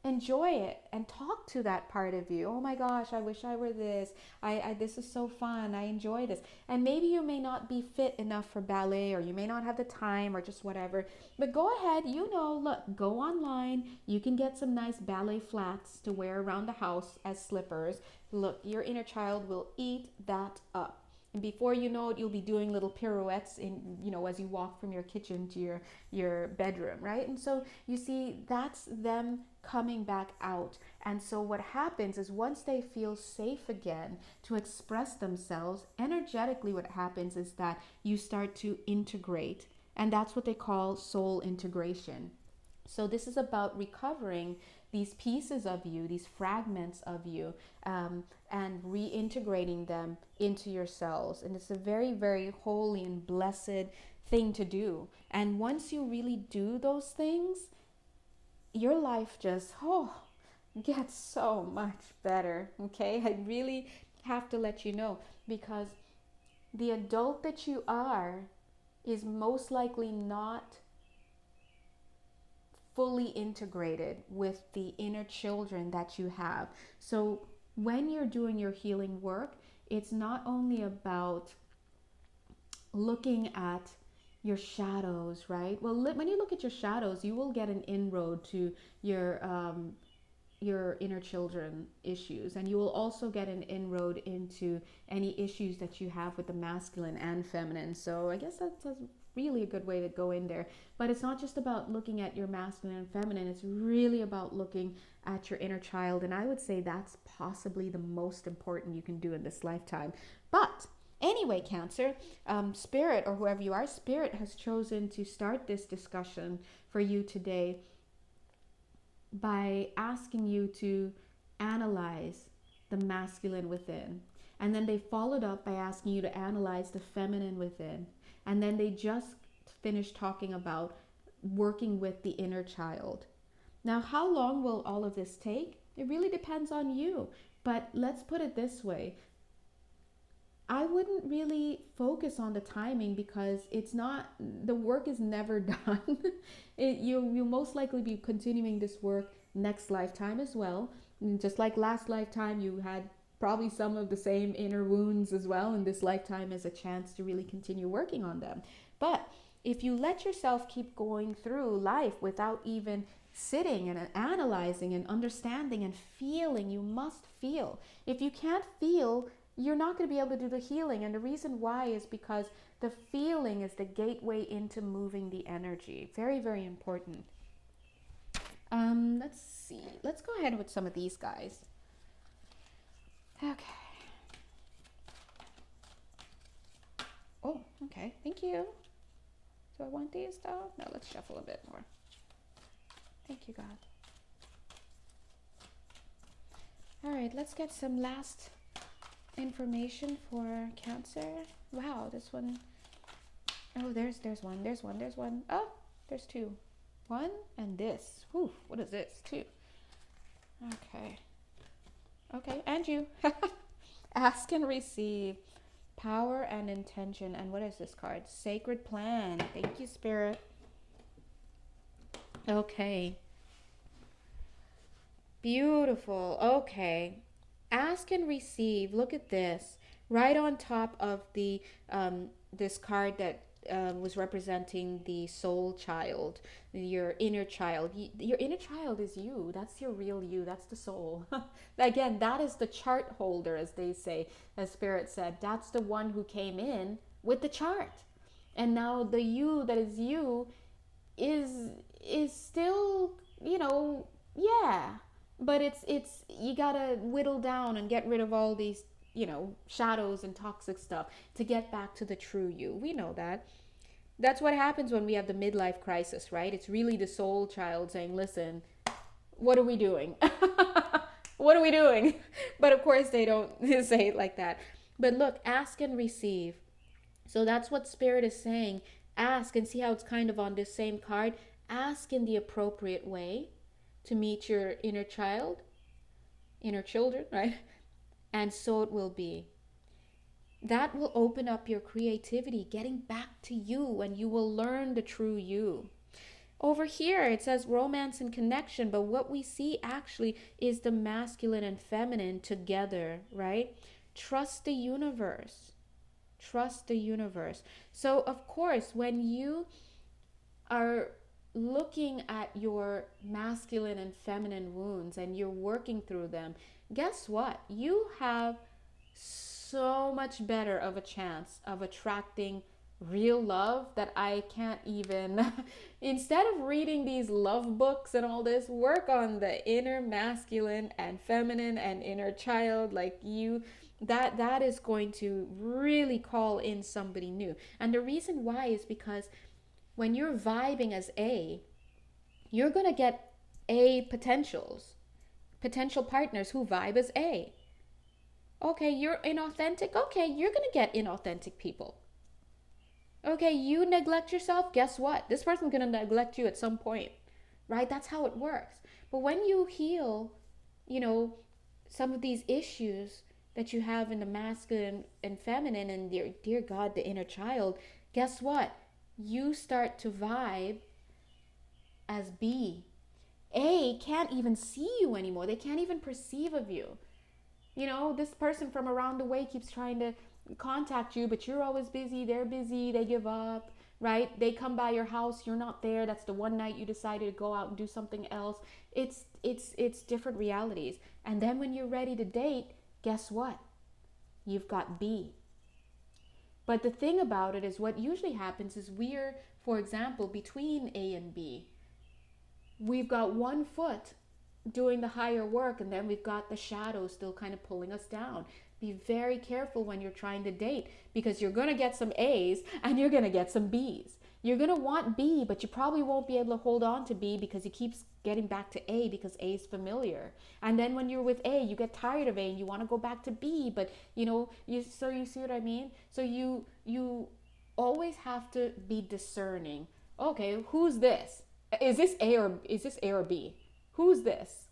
enjoy it and talk to that part of you. Oh my gosh, I wish I were this. I this is so fun. I enjoy this. And maybe you may not be fit enough for ballet, or you may not have the time, or just whatever. But go ahead, look, go online. You can get some nice ballet flats to wear around the house as slippers. Look, your inner child will eat that up. And before you know it, you'll be doing little pirouettes as you walk from your kitchen to your bedroom, right? And so you see, that's them coming back out. And so what happens is, once they feel safe again to express themselves, energetically what happens is that you start to integrate. And that's what they call soul integration. So this is about recovering these pieces of you, these fragments of you, and reintegrating them into yourselves. And it's a very, very holy and blessed thing to do. And once you really do those things, your life just gets so much better. Okay, I really have to let you know, because the adult that you are is most likely not fully integrated with the inner children that you have. So when you're doing your healing work, it's not only about looking at your shadows, right? Well, when you look at your shadows, you will get an inroad to your inner children issues, and you will also get an inroad into any issues that you have with the masculine and feminine. So I guess that's really a good way to go in there. But it's not just about looking at your masculine and feminine, it's really about looking at your inner child. And I would say that's possibly the most important you can do in this lifetime. But anyway, Cancer, Spirit, or whoever you are, Spirit has chosen to start this discussion for you today by asking you to analyze the masculine within. And then they followed up by asking you to analyze the feminine within. And then they just finished talking about working with the inner child. Now, how long will all of this take? It really depends on you. But let's put it this way. I wouldn't really focus on the timing, because the work is never done. You'll most likely be continuing this work next lifetime as well. And just like last lifetime, you had probably some of the same inner wounds as well, and this lifetime is a chance to really continue working on them. But if you let yourself keep going through life without even sitting and analyzing and understanding and feeling, you must feel. If you can't feel, you're not going to be able to do the healing. And the reason why is because the feeling is the gateway into moving the energy. Very, very important. Let's see. Let's go ahead with some of these guys. Okay. Oh, okay. Thank you. Do I want these though? No, let's shuffle a bit more. Thank you, God. All right, let's get some last information for Cancer. Wow, this one. Oh, there's one. Oh, there's two. One and this. Whew, what is this? Two. Okay, and you. Ask and receive. Power and intention. And what is this card? Sacred plan. Thank you, Spirit. Okay. Beautiful. Okay. Ask and receive. Look at this. Right on top of the this card that was representing the soul child, your inner child. Your inner child is you. That's your real you. That's the soul. Again, that is the chart holder, as they say, as Spirit said. That's the one who came in with the chart. And now the you that is you is still, yeah. But it's you gotta whittle down and get rid of all these, shadows and toxic stuff to get back to the true you. We know that. That's what happens when we have the midlife crisis, right? It's really the soul child saying, listen, what are we doing? What are we doing? But of course they don't say it like that. But look, ask and receive. So that's what Spirit is saying. Ask, and see how it's kind of on this same card. Ask in the appropriate way to meet your inner child, inner children, right? And so it will be. That will open up your creativity, getting back to you, and you will learn the true you. Over here, it says romance and connection, but what we see actually is the masculine and feminine together, right? Trust the universe. Trust the universe. So, of course, when you are looking at your masculine and feminine wounds and you're working through them, guess what? You have so much better of a chance of attracting real love that I can't even instead of reading these love books and all this, work on the inner masculine and feminine and inner child. Like you, that is going to really call in somebody new. And the reason why is because when you're vibing as A, you're going to get A potential partners who vibe as A. Okay, you're inauthentic. Okay, you're going to get inauthentic people. Okay, you neglect yourself. Guess what? This person's going to neglect you at some point, right? That's how it works. But when you heal, some of these issues that you have in the masculine and feminine and dear God, the inner child, guess what? You start to vibe as B. A can't even see you anymore. They can't even perceive of you. This person from around the way keeps trying to contact you, but you're always busy. They're busy. They give up, right? They come by your house. You're not there. That's the one night you decided to go out and do something else. It's different realities. And then when you're ready to date, guess what? You've got B. But the thing about it is what usually happens is we're, for example, between A and B. We've got one foot doing the higher work and then we've got the shadows still kind of pulling us down. Be very careful when you're trying to date because you're going to get some A's and you're going to get some B's. You're going to want B, but you probably won't be able to hold on to B because he keeps getting back to A because A is familiar. And then when you're with A, you get tired of A and you want to go back to B, but you see what I mean? So you always have to be discerning. Okay, who's this? Is this A or B? Who's this?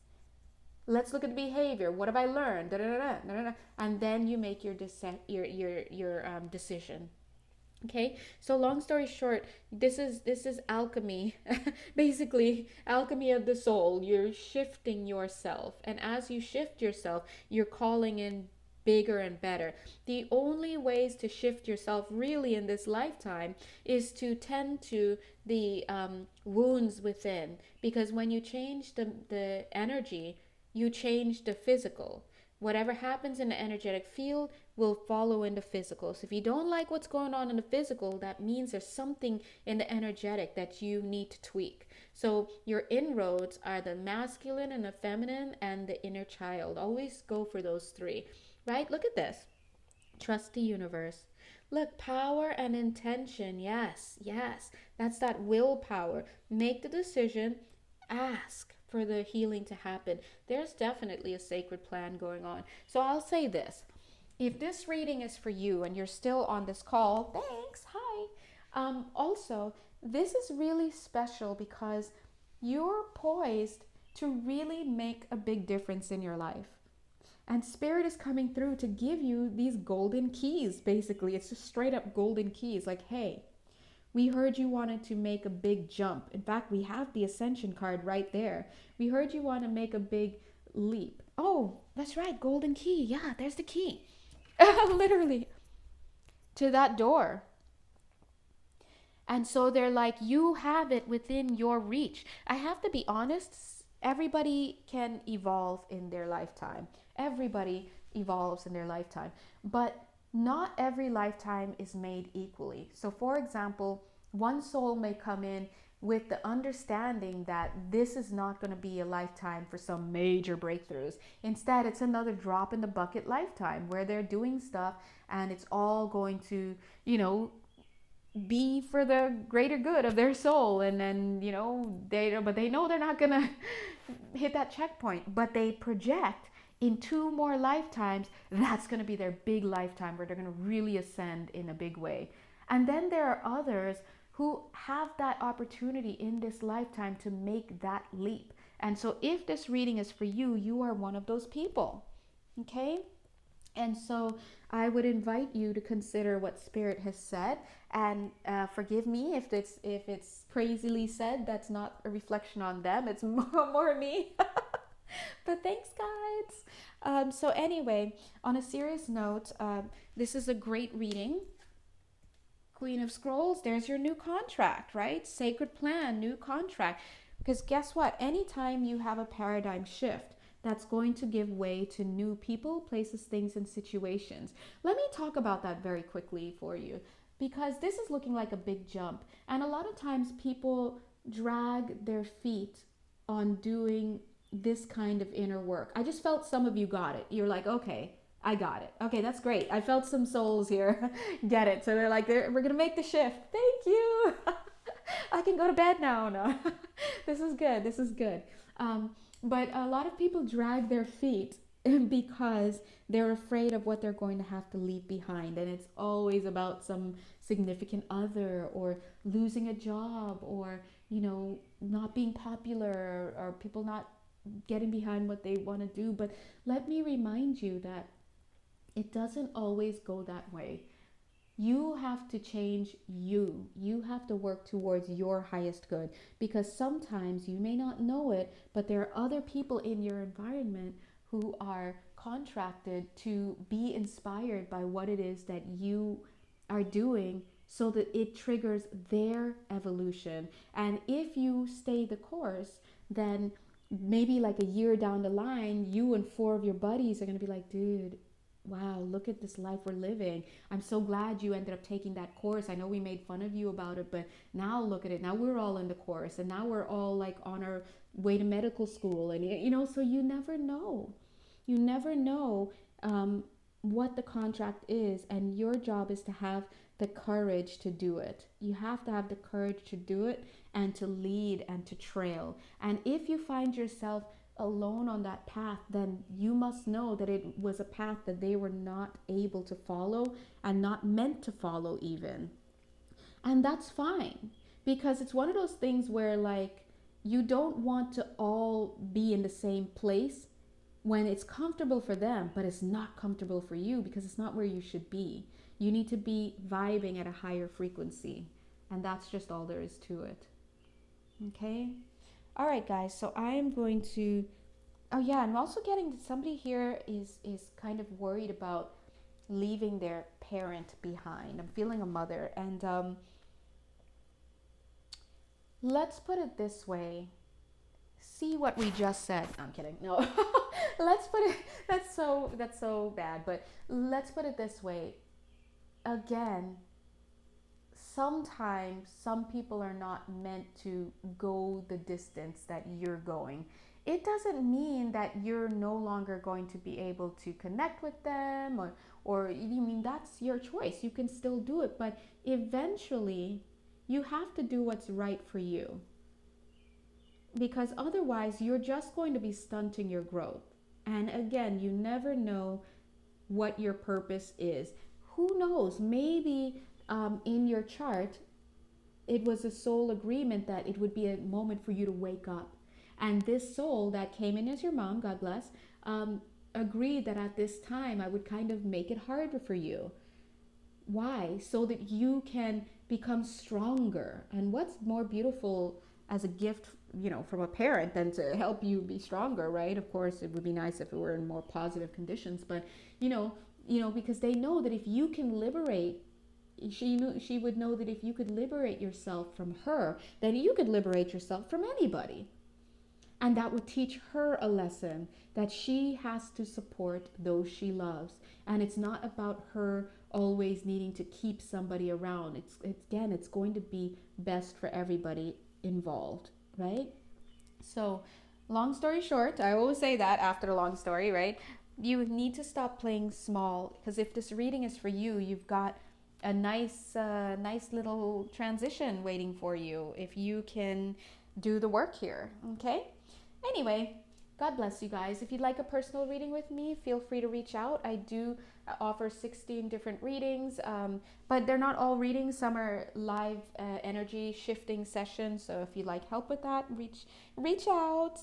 Let's look at the behavior. What have I learned? Da, da, da, da, da, da. And then you make your decision. Okay, so long story short, this is alchemy. Basically, alchemy of the soul. You're shifting yourself, and as you shift yourself, you're calling in bigger and better. The only ways to shift yourself really in this lifetime is to tend to the wounds within, because when you change the energy, you change the physical. Whatever happens in the energetic field will follow in the physical. So if you don't like what's going on in the physical, that means there's something in the energetic that you need to tweak. So your inroads are the masculine and the feminine and the inner child. Always go for those three, right? Look at this. Trust the universe. Look, power and intention. Yes. That's that willpower. Make the decision. Ask for the healing to happen. There's definitely a sacred plan going on. So I'll say this. If this reading is for you and you're still on this call, thanks, hi. Also, this is really special because you're poised to really make a big difference in your life. And Spirit is coming through to give you these golden keys, basically. It's just straight up golden keys. Like, hey, we heard you wanted to make a big jump. In fact, we have the Ascension card right there. We heard you want to make a big leap. Oh, that's right, golden key. Yeah, there's the key. Literally. To that door. And so they're like, you have it within your reach. I have to be honest, everybody can evolve in their lifetime. Everybody evolves in their lifetime. But not every lifetime is made equally. So for example, one soul may come in with the understanding that this is not going to be a lifetime for some major breakthroughs. Instead, it's another drop in the bucket lifetime where they're doing stuff and it's all going to, be for the greater good of their soul. And then, they know they're not going to hit that checkpoint, but they project in 2 more lifetimes, that's going to be their big lifetime where they're going to really ascend in a big way. And then there are others who have that opportunity in this lifetime to make that leap. And so if this reading is for you, you are one of those people. Okay? And so I would invite you to consider what Spirit has said, and forgive me if it's crazily said. That's not a reflection on them. It's more me. But thanks, guys. So anyway, on a serious note, this is a great reading. Queen of Scrolls, there's your new contract, right? Sacred plan, new contract. Because guess what? Anytime you have a paradigm shift, that's going to give way to new people, places, things, and situations. Let me talk about that very quickly for you, because this is looking like a big jump. And a lot of times people drag their feet on doing this kind of inner work. I just felt some of you got it. You're like, okay, I got it. Okay, that's great. I felt some souls here get it. So they're like, we're going to make the shift. Thank you. I can go to bed now. No, this is good. This is good. But a lot of people drag their feet because they're afraid of what they're going to have to leave behind. And it's always about some significant other, or losing a job, or, not being popular, or people not getting behind what they want to do. But let me remind you that it doesn't always go that way. You have to change you. You have to work towards your highest good, because sometimes you may not know it, but there are other people in your environment who are contracted to be inspired by what it is that you are doing, so that it triggers their evolution. And if you stay the course, then maybe like a year down the line, you and 4 of your buddies are going to be like, dude, wow, look at this life we're living. I'm so glad you ended up taking that course. I know we made fun of you about it, but now look at it. Now we're all in the course, and now we're all like on our way to medical school. And, so you never know. You never know what the contract is, and your job is to have the courage to do it. You have to have the courage to do it, and to lead, and to trail. And if you find yourself alone on that path, then you must know that it was a path that they were not able to follow, and not meant to follow even. And that's fine, because it's one of those things where, like, you don't want to all be in the same place when it's comfortable for them, but it's not comfortable for you, because it's not where you should be. You need to be vibing at a higher frequency, and that's just all there is to it. Okay? All right, guys, so I am going to, oh yeah, I'm also getting that somebody here is kind of worried about leaving their parent behind. I'm feeling a mother, and let's put it this way. See what we just said. No, I'm kidding. No. Let's put it, that's so bad, but let's put it this way. Again, sometimes some people are not meant to go the distance that you're going. It doesn't mean that you're no longer going to be able to connect with them, or you mean that's your choice. You can still do it, but eventually you have to do what's right for you, because otherwise you're just going to be stunting your growth. And again, you never know what your purpose is. Who knows? Maybe in your chart, it was a soul agreement that it would be a moment for you to wake up. And this soul that came in as your mom, God bless, agreed that at this time I would kind of make it harder for you. Why? So that you can become stronger. And what's more beautiful as a gift, from a parent than to help you be stronger, right? Of course, it would be nice if it were in more positive conditions, but because they know that if you can liberate, she would know that if you could liberate yourself from her, then you could liberate yourself from anybody. And that would teach her a lesson that she has to support those she loves. And it's not about her always needing to keep somebody around. It's going to be best for everybody involved, right? So, long story short, I always say that after the long story, right? You need to stop playing small, because if this reading is for you, you've got a nice little transition waiting for you if you can do the work here. Okay? Anyway, God bless you guys. If you'd like a personal reading with me, feel free to reach out. I do offer 16 different readings, but they're not all readings. Some are live energy shifting sessions. So if you'd like help with that, reach out.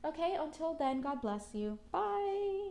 Okay, until then, God bless you. Bye.